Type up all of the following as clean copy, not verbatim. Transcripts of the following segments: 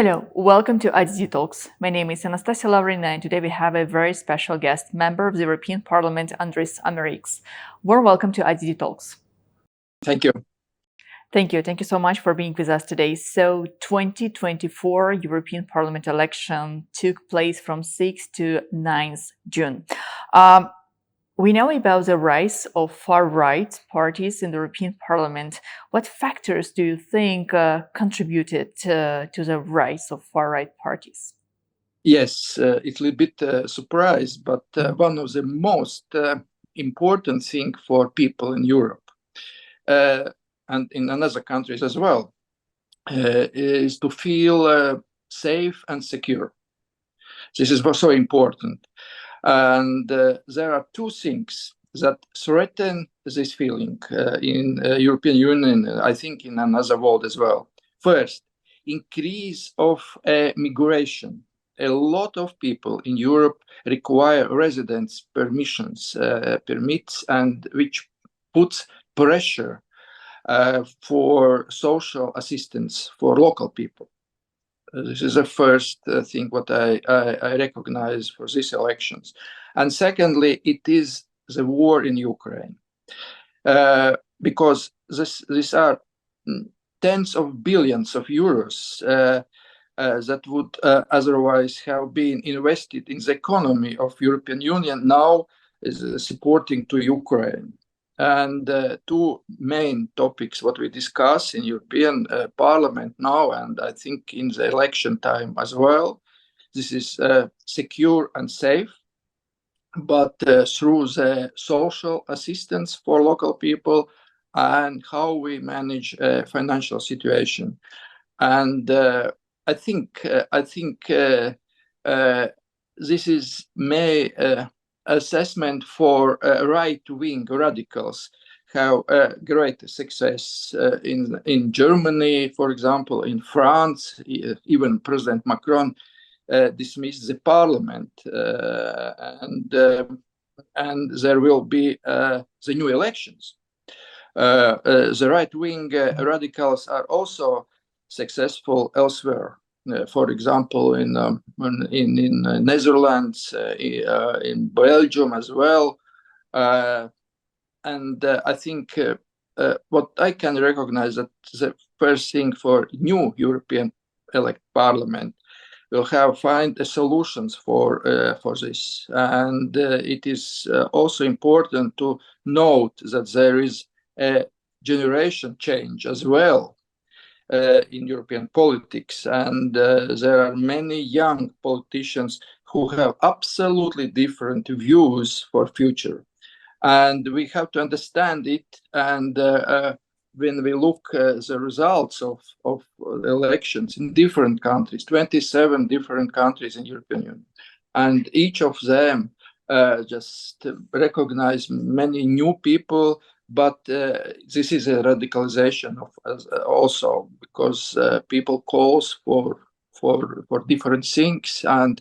Hello, welcome to IDDTalks. My name is Anastasia Lavrina, and today we have a very special guest, Member of the European Parliament, Andris Ameriks. Warm welcome to IDDTalks. Thank you. Thank you. Thank you so much for being with us today. So, 2024 European Parliament election took place from 6th to 9th June. We know about the rise of far-right parties in the European Parliament. What factors do you think contributed to the rise of far-right parties? Yes, it's a little bit surprised, but one of the most important thing for people in Europe and in other countries as well is to feel safe and secure. This is so important. And there are two things that threaten this feeling in European Union, I think in another world as well. First, increase of migration. A lot of people in Europe require residence permissions, permits, and which puts pressure for social assistance for local people. This is the first thing what I recognize for these elections. And secondly, it is the war in Ukraine. Because these are tens of billions of euros that would otherwise have been invested in the economy of European Union now is supporting to Ukraine. And two main topics what we discuss in European Parliament now, and I think in the election time as well, this is secure and safe, but through the social assistance for local people and how we manage financial situation. And I think this is my assessment for right-wing radicals have great success in Germany, for example, in France. Even President Macron dismissed the parliament, and there will be the new elections. The right-wing radicals are also successful elsewhere. For example, in Netherlands, in Belgium as well, and I think what I can recognize that the first thing for new European Parliament will find solutions for this, and it is also important to note that there is a generation change as well. In European politics, and there are many young politicians who have absolutely different views for future, and we have to understand it. And when we look at the results of elections in different countries, 27 different countries in European Union, and each of them just recognize many new people. But this is a radicalization of also because people calls for different things, and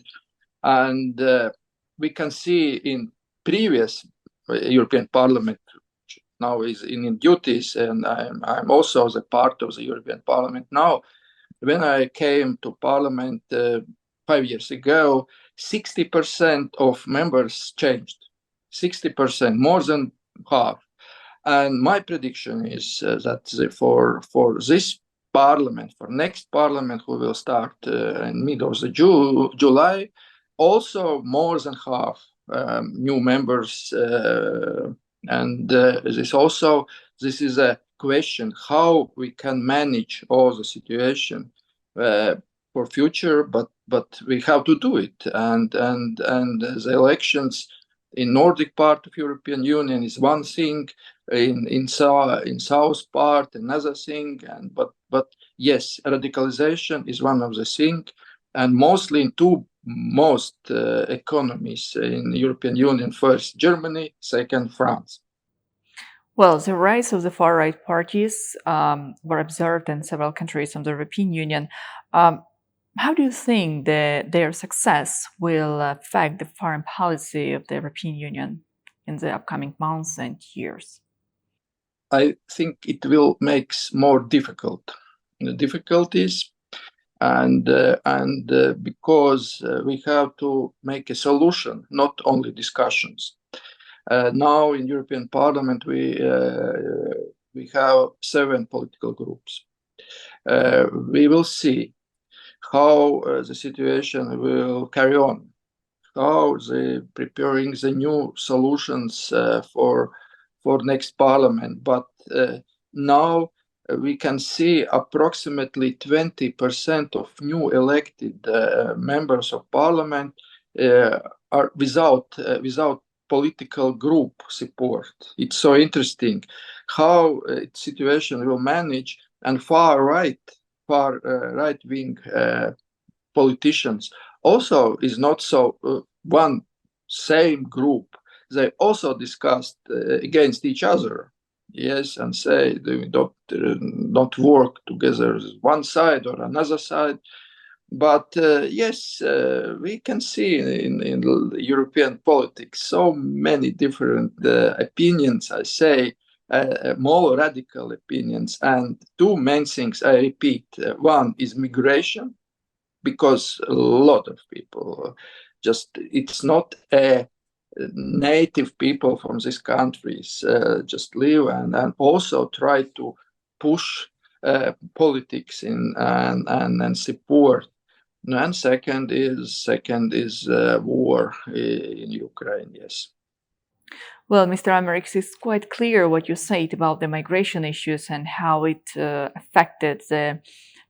we can see in previous European Parliament, which now is in duties, and I'm also the part of the European Parliament now. When I came to Parliament 5 years ago, 60% of members changed. 60%, more than half. And my prediction is that for this parliament, for next parliament, who will start in mid of the July, also more than half new members. And this is a question how we can manage all the situation for future, but we have to do it. And the elections in Nordic part of European Union is one thing, in south part another thing, but yes, radicalization is one of the thing, and mostly in two most economies in European Union: first Germany, second France. Well, the rise of the far-right parties were observed in several countries of the European Union. How do you think that their success will affect the foreign policy of the European Union in the upcoming months and years? I think it will make more difficult. The difficulties and because we have to make a solution, not only discussions. Now in European Parliament we have 7 political groups. We will see how the situation will carry on, how they preparing the new solutions for next parliament. But now we can see approximately 20% of new elected members of parliament are without political group support. It's so interesting how situation will manage, and far right wing politicians also is not so one same group. They also discussed against each other, yes, and say they don't work together, one side or another side. But yes, we can see in European politics so many different opinions, I say, more radical opinions. And 2 main things I repeat. One is migration, because a lot of people just, it's not a native people from these countries just live and also try to push politics in and support. And second is war in Ukraine. Yes. Well, Mr. Ameriks, it's quite clear what you said about the migration issues and how it affected the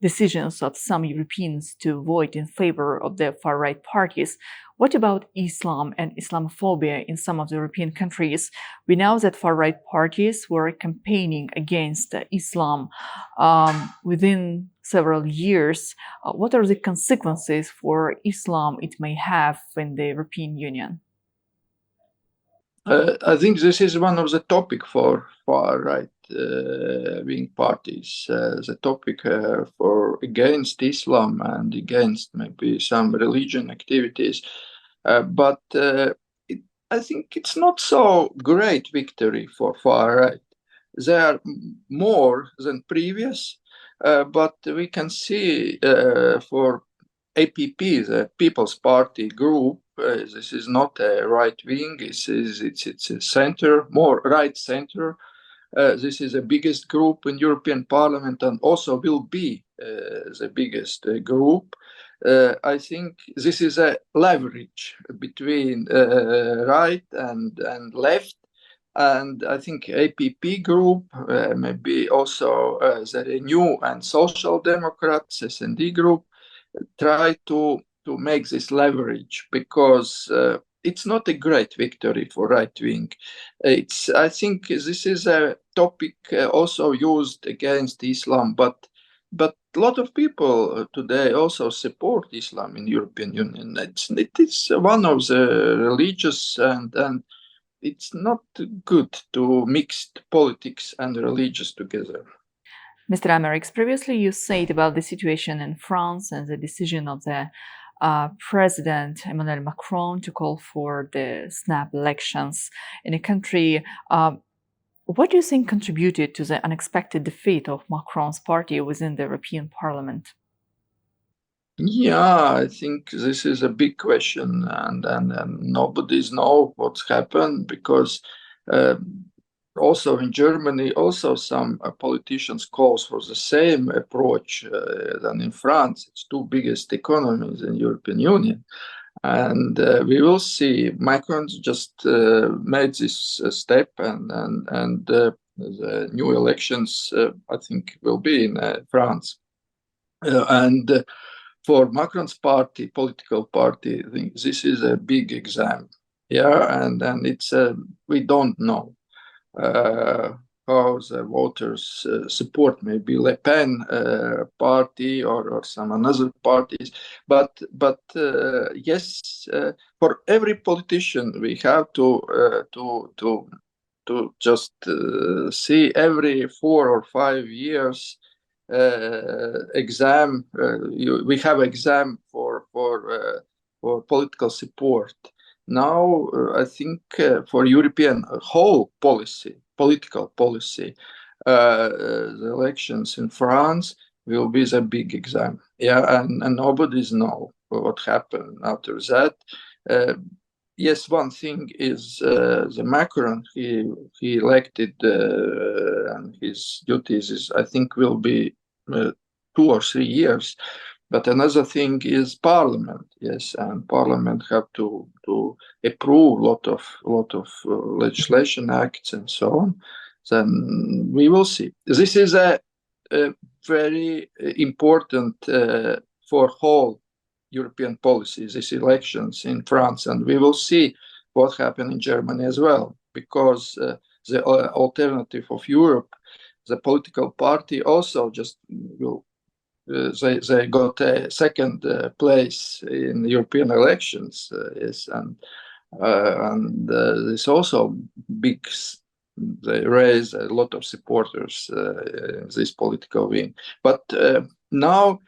decisions of some Europeans to vote in favor of the far-right parties. What about Islam and Islamophobia in some of the European countries? We know that far-right parties were campaigning against Islam within several years. What are the consequences for Islam it may have in the European Union? I think this is one of the topic for far-right wing parties, the topic for against Islam and against maybe some religion activities. But I think it's not so great victory for far-right. They are more than previous, but we can see for APP, the People's Party group, this is not a right wing, it's a center, more right center. This is the biggest group in European Parliament and also will be the biggest group. I think this is a leverage between right and left. And I think APP group, maybe also the Renew and Social Democrats, S&D group, try to make this leverage, because it's not a great victory for right wing. I think this is a topic also used against Islam, but a lot of people today also support Islam in European Union. It is one of the religious, and it's not good to mix politics and religious together. Mr. Ameriks, previously you said about the situation in France and the decision of the President Emmanuel Macron to call for the snap elections in a country. What do you think contributed to the unexpected defeat of Macron's party within the European Parliament? Yeah, I think this is a big question, and nobody's know what's happened, because also in Germany, also some politicians calls for the same approach than in France. It's 2 biggest economies in European Union. And we will see. Macron just made this step, and the new elections, I think, will be in France. And for Macron's party, political party, I think this is a big exam. Yeah, and it's we don't know how the voters support maybe Le Pen party or some another parties. But yes, for every politician we have to just see every 4 or 5 years exam. We have exam for political support. Now, I think for European whole political policy, the elections in France will be the big exam. Yeah, and nobody's know what happened after that. Yes, one thing is the Macron he elected, and his duties is I think will be 2 or 3 years. But another thing is Parliament. Yes, and Parliament have to approve lot of legislation acts and so on. Then we will see. This is a very important for whole European policy, these elections in France, and we will see what happened in Germany as well, because the alternative of Europe, the political party, also just will. They got a second place in European elections, yes, and this also big. They raise a lot of supporters this political wing, but now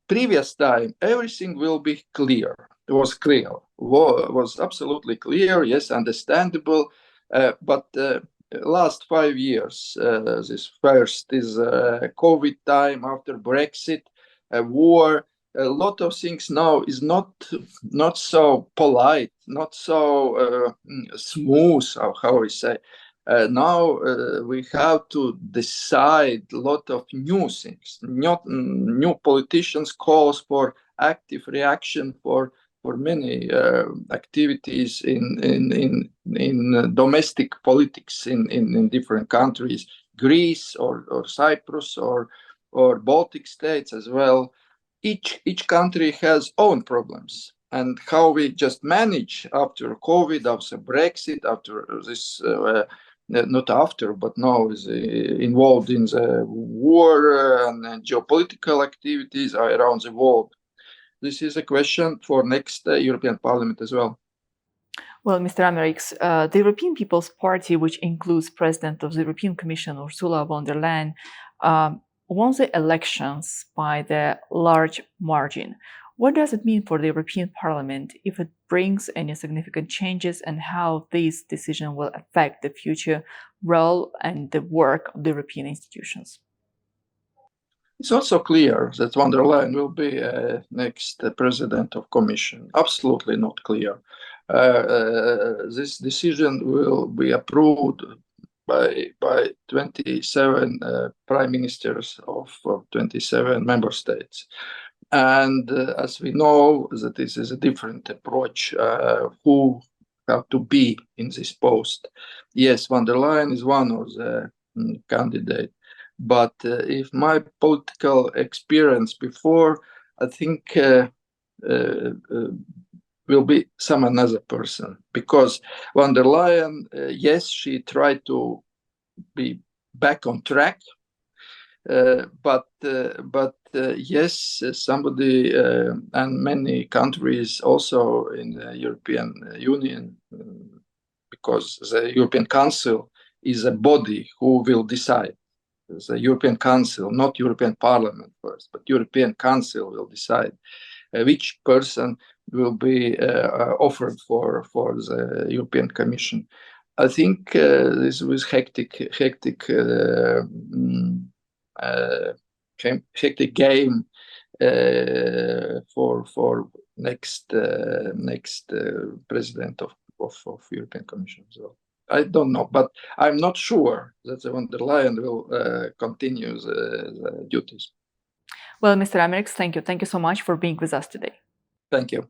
previous time everything will be clear. It was clear, was absolutely clear. Yes, understandable, but last 5 years, this first is COVID time, after Brexit, war, a lot of things now is not so polite, not so smooth, how we say. Now we have to decide a lot of new things. New politicians calls for active reaction for many activities in domestic politics in different countries, Greece or Cyprus or Baltic states as well. Each country has own problems, and how we just manage after COVID, after Brexit, after this. Not after, but now is involved in the war and geopolitical activities around the world. This is a question for next European Parliament as well. Well, Mr. Ameriks, the European People's Party, which includes President of the European Commission, Ursula von der Leyen, won the elections by the large margin. What does it mean for the European Parliament, if it brings any significant changes, and how this decision will affect the future role and the work of the European institutions? It's also clear that von der Leyen will be next president of Commission. Absolutely not clear. This decision will be approved by 27 prime ministers of 27 member states. And as we know, that this is a different approach who have to be in this post. Yes, von der Leyen is one of the candidates, but if my political experience before, I think will be some another person, because von der Leyen, yes, she tried to be back on track, but yes, somebody and many countries also in the European Union, because the European Council is a body who will decide. The European Council, not European Parliament first, but European Council will decide which person will be offered for the European Commission. I think this was hectic game for next president of European Commission. So I don't know, but I'm not sure that von der Leyen will continue the duties. Well, Mr. Ameriks, thank you. Thank you so much for being with us today. Thank you.